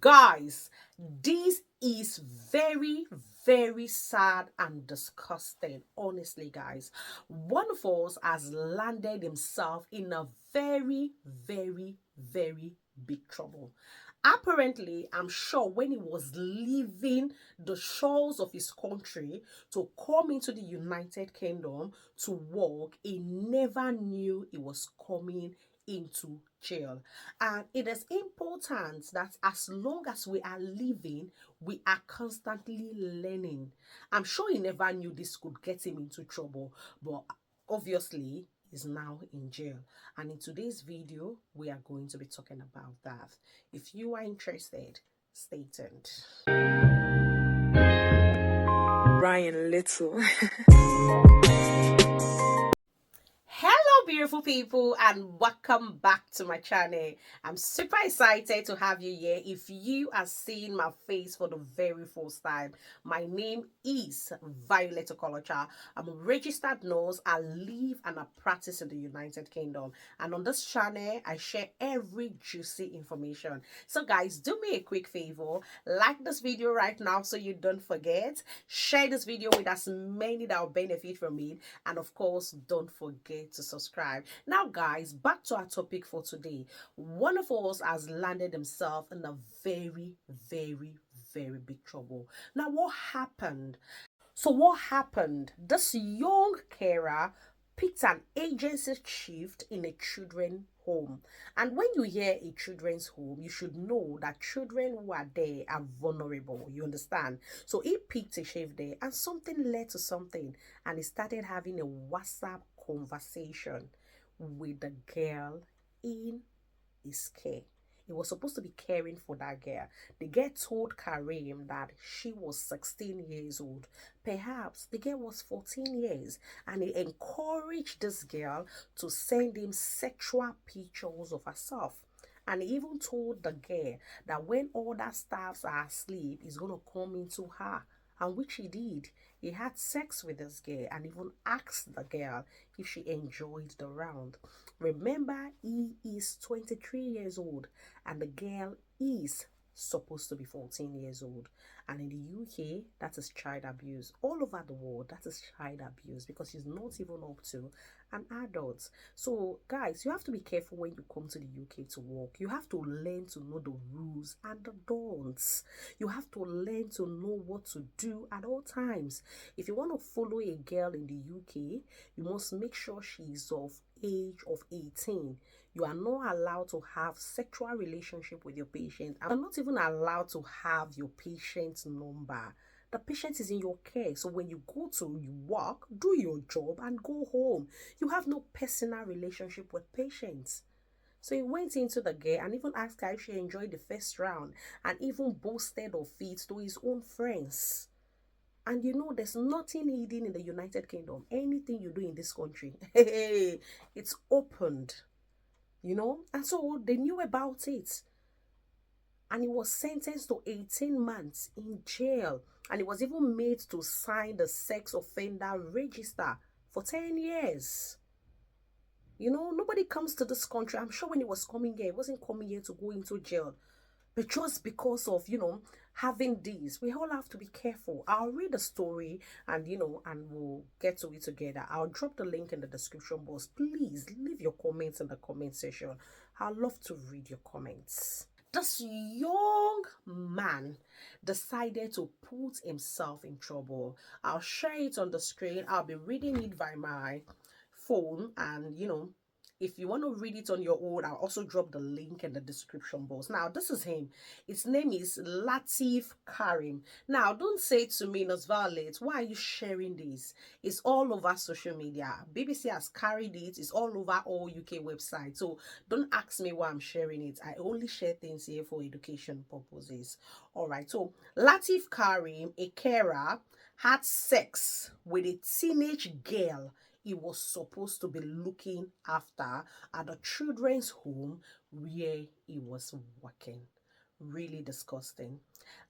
Guys, this is very, very sad and disgusting. Honestly, guys, one of us has landed himself in a very, very, very big trouble. Apparently, I'm sure when he was leaving the shores of his country to come into the United Kingdom to work, he never knew he was coming into jail. And it is important that as long as we are living, we are constantly learning. I'm sure he never knew this could get him into trouble, but obviously is now in jail. And in today's video, we are going to be talking about that. If you are interested, stay tuned. Ryan Little. Hello, beautiful people, and welcome back to my channel. I'm super excited to have you here. If you are seeing my face for the very first time, my name is Violet Okolocha. I'm a registered nurse. I live and I practice in the United Kingdom, and on this channel I share every juicy information. So guys, do me a quick favor, like this video right now so you don't forget, share this video with as many that will benefit from it, and of course don't forget to subscribe. Now guys, back to our topic for today. One of us has landed himself in a very, very, very big trouble. Now what happened? What happened? This young carer picked an agency shift in a children's home. And when you hear a children's home, you should know that children who are there are vulnerable. You understand? So he picked a shift there, and something led to something, and he started having a WhatsApp conversation with the girl in his care. He was supposed to be caring for that girl. The girl told Karim that she was 16 years old. Perhaps the girl was 14 years. And he encouraged this girl to send him sexual pictures of herself. And he even told the girl that when other staffs are asleep, he's going to come into her. And which he did. He had sex with this girl and even asked the girl if she enjoyed the round. Remember, he is 23 years old and the girl is supposed to be 14 years old. And in the UK, that is child abuse. All over the world, that is child abuse because she's not even up to an adult. So guys, you have to be careful when you come to the UK to work. You have to learn to know the rules and the don'ts. You have to learn to know what to do at all times. If you want to follow a girl in the UK, you must make sure she is of age of 18. You are not allowed to have sexual relationship with your patient. You are not even allowed to have your patient's number. The patient is in your care. So when you go to work, do your job and go home. You have no personal relationship with patients. So he went into the girl and even asked her if she enjoyed the first round and even boasted of it to his own friends. And you know, there's nothing hidden in the United Kingdom. Anything you do in this country, it's opened, you know. And so they knew about it. And he was sentenced to 18 months in jail. And he was even made to sign the sex offender register for 10 years. You know, nobody comes to this country. I'm sure when he was coming here, he wasn't coming here to go into jail. But just because of, you know, having these, we all have to be careful. I'll read the story and, you know, and we'll get to it together. I'll drop the link in the description box. Please leave your comments in the comment section. I'd love to read your comments. This young man decided to put himself in trouble. I'll share it on the screen. I'll be reading it by my phone, and you know, if you want to read it on your own, I'll also drop the link in the description box. Now, this is him. His name is Latif Karim. Now, don't say to me, Nurse Violet, why are you sharing this? It's all over social media. BBC has carried it. It's all over all UK websites. So don't ask me why I'm sharing it. I only share things here for education purposes. All right. So Latif Karim, a carer, had sex with a teenage girl he was supposed to be looking after at the children's home where he was working. Really disgusting.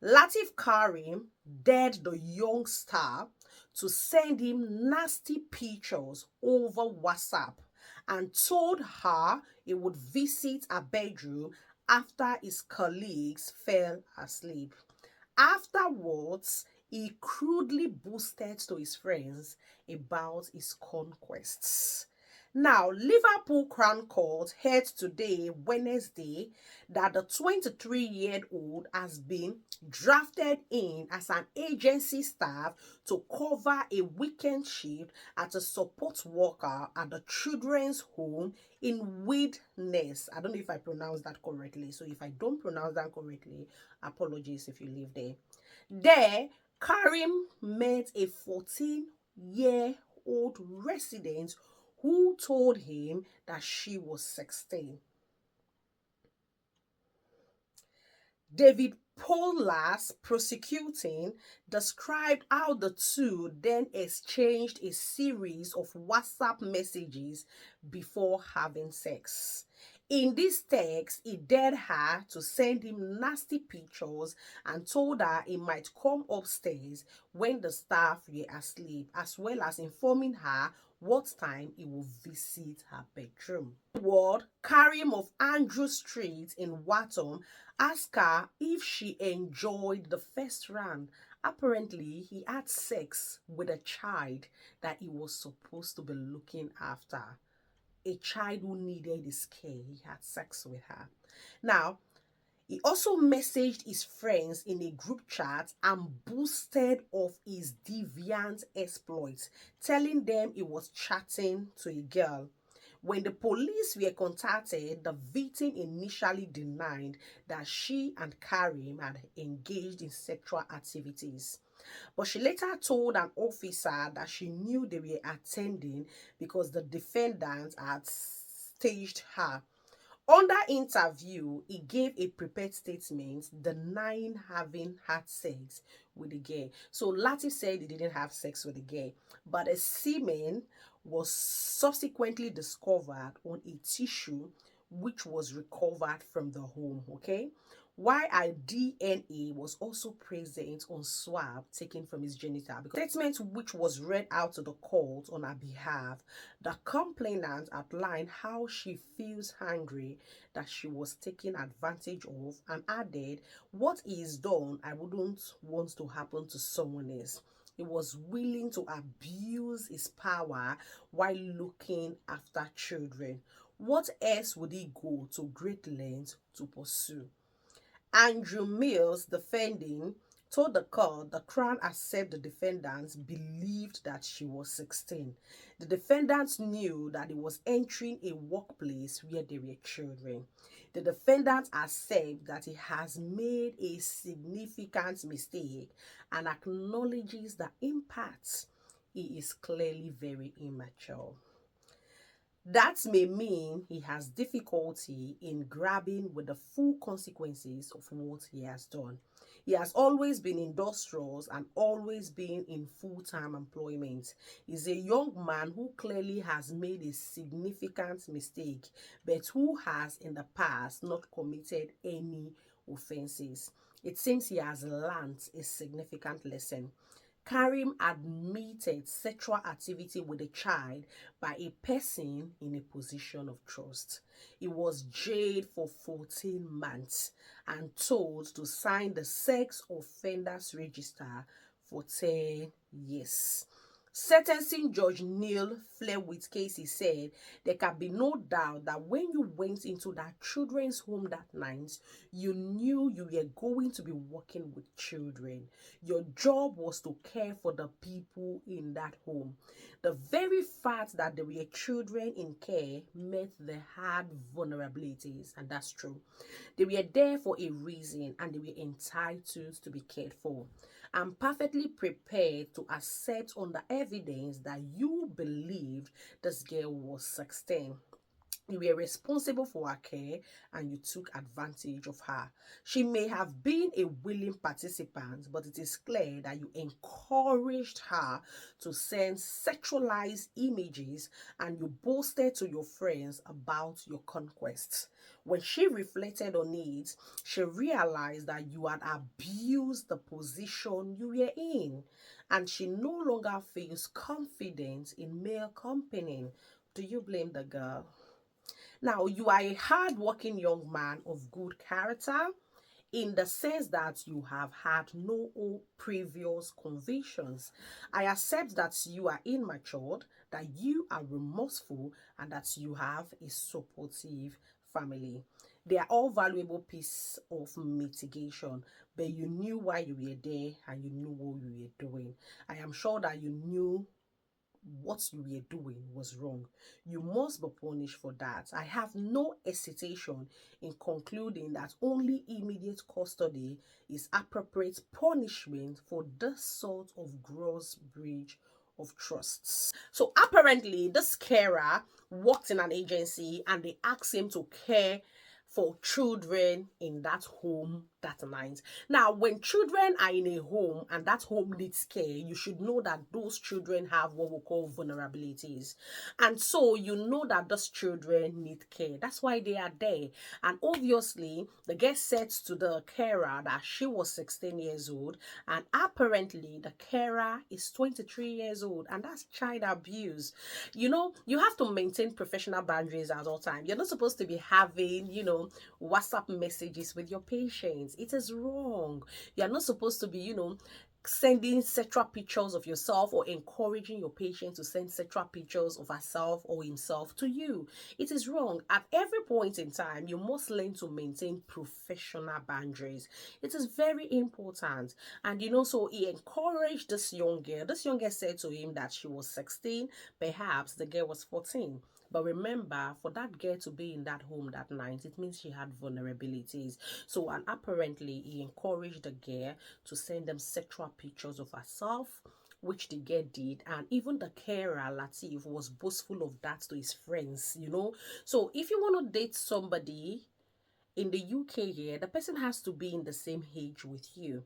Latif Karim dared the young star to send him nasty pictures over WhatsApp and told her he would visit her bedroom after his colleagues fell asleep. Afterwards, he crudely boasted to his friends about his conquests. Now, Liverpool Crown Court heard today, Wednesday, that the 23-year-old has been drafted in as an agency staff to cover a weekend shift as a support worker at the children's home in Widnes. I don't know if I pronounced that correctly. So if I don't pronounce that correctly, apologies if you live there. There, Karim met a 14-year-old resident who told him that she was 16. David Polas, prosecuting, described how the two then exchanged a series of WhatsApp messages before having sex. In this text, he dared her to send him nasty pictures and told her he might come upstairs when the staff were asleep, as well as informing her what time he will visit her bedroom. Ward, Karim of Andrew Street in Watton, asked her if she enjoyed the first round. Apparently, he had sex with a child that he was supposed to be looking after. A child who needed his care. He had sex with her. Now, he also messaged his friends in a group chat and boasted of his deviant exploits, telling them he was chatting to a girl. When the police were contacted, the victim initially denied that she and Karim had engaged in sexual activities. But she later told an officer that she knew they were attending because the defendant had staged her. Under interview, he gave a prepared statement denying having had sex with the girl. So Latif said he didn't have sex with the girl, but a semen was subsequently discovered on a tissue which was recovered from the home. Okay, while her DNA was also present on swab taken from his genital. Because statement which was read out to the court on her behalf, the complainant outlined how she feels angry that she was taken advantage of and added, "What is done, I wouldn't want to happen to someone else." He was willing to abuse his power while looking after children. What else would he go to great lengths to pursue? Andrew Mills, defending, told the court the Crown accepted the defendants believed that she was 16. The defendants knew that he was entering a workplace where there were children. The defendant accepts that he has made a significant mistake and acknowledges the impact. He is clearly very immature. That may mean he has difficulty in grappling with the full consequences of what he has done. He has always been industrious and always been in full-time employment. He's a young man who clearly has made a significant mistake, but who has in the past not committed any offenses. It seems he has learned a significant lesson. Karim admitted sexual activity with a child by a person in a position of trust. He was jailed for 14 months and told to sign the sex offenders register for 10 years. Sentencing Judge Neil Flewit's case, he said, there can be no doubt that when you went into that children's home that night, you knew you were going to be working with children. Your job was to care for the people in that home. The very fact that there were children in care meant they had vulnerabilities, and that's true. They were there for a reason and they were entitled to be cared for. I'm perfectly prepared to accept on the evidence that you believed this girl was 16. You were responsible for her care and you took advantage of her. She may have been a willing participant, but it is clear that you encouraged her to send sexualized images and you boasted to your friends about your conquests. When she reflected on it, she realized that you had abused the position you were in, and she no longer feels confident in male company. Do you blame the girl? Now, you are a hard-working young man of good character in the sense that you have had no previous convictions. I accept that you are immature, that you are remorseful, and that you have a supportive family. They are all valuable pieces of mitigation, but you knew why you were there and you knew what you were doing. I am sure that you knew what you were doing was wrong. You must be punished for that. I have no hesitation in concluding that only immediate custody is appropriate punishment for this sort of gross breach of trusts. So apparently, this carer worked in an agency and they asked him to care for children in that home that night. Now, when children are in a home and that home needs care, you should know that those children have what we call vulnerabilities. And so you know that those children need care. That's why they are there. And obviously, the girl said to the carer that she was 16 years old, and apparently the carer is 23 years old, and that's child abuse. You have to maintain professional boundaries at all times. You're not supposed to be having, WhatsApp messages with your patients. It is wrong. You're not supposed to be, sending sexual pictures of yourself or encouraging your patient to send sexual pictures of herself or himself to you. It is wrong. At every point in time, you must learn to maintain professional boundaries. It is very important. And so he encouraged this young girl. This young girl said to him that she was 16, perhaps the girl was 14. But remember, for that girl to be in that home that night, it means she had vulnerabilities. So, and apparently, he encouraged the girl to send them sexual pictures of herself, which the girl did. And even the carer, Latif, was boastful of that to his friends. So, if you want to date somebody in the UK here, the person has to be in the same age with you.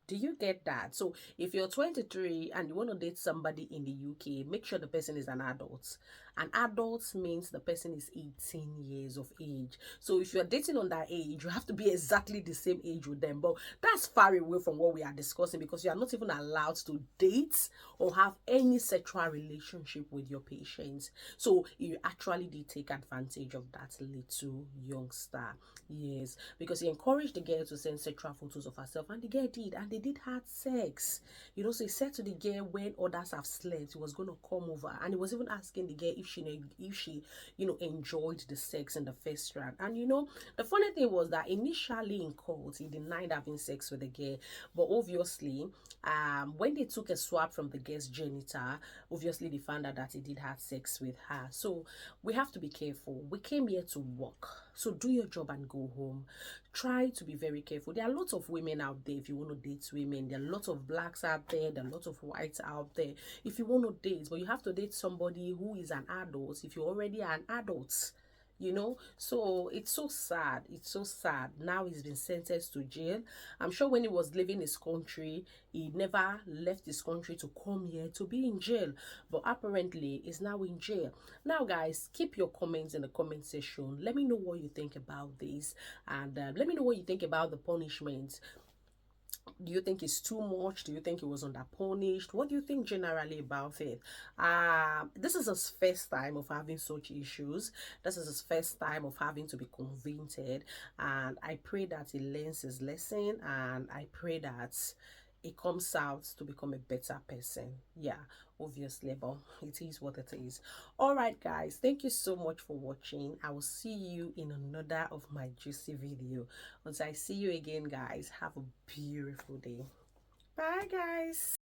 Do you get that? So if you're 23 and you want to date somebody in the UK, make sure the person is an adult. An adult means the person is 18 years of age. So if you're dating on that age, you have to be exactly the same age with them. But that's far away from what we are discussing, because you are not even allowed to date or have any sexual relationship with your patients. So you actually did take advantage of that little youngster. Yes, because he encouraged the girl to send sexual photos of herself, and the girl did, and they did have sex. So he said to the girl, when others have slept, he was going to come over, and he was even asking the girl if she enjoyed the sex in the first round. And the funny thing was that initially in court he denied having sex with the girl, but obviously when they took a swab from the girl's genital, obviously they found out that he did have sex with her. So we have to be careful. We came here to work, so do your job and go home. Try to be very careful. There are lots of women out there. If you want to date women, there are lots of blacks out there, there are lots of whites out there. If you want to date, but you have to date somebody who is an adult if you already are an adult. So it's so sad. It's so sad. Now he's been sentenced to jail. I'm sure when he was leaving his country, he never left his country to come here to be in jail, but apparently he's now in jail. Now guys, keep your comments in the comment section. Let me know what you think about this, and let me know what you think about the punishment. Do you think it's too much? Do you think it was under punished? What do you think generally about it? This is his first time of having such issues. This is his first time of having to be convicted, and I pray that he learns his lesson, and I pray that he comes out to become a better person. Yeah, obviously, but it is what it is. All right guys, thank you so much for watching. I will see you in another of my juicy video. Until I see you again guys, have a beautiful day. Bye guys.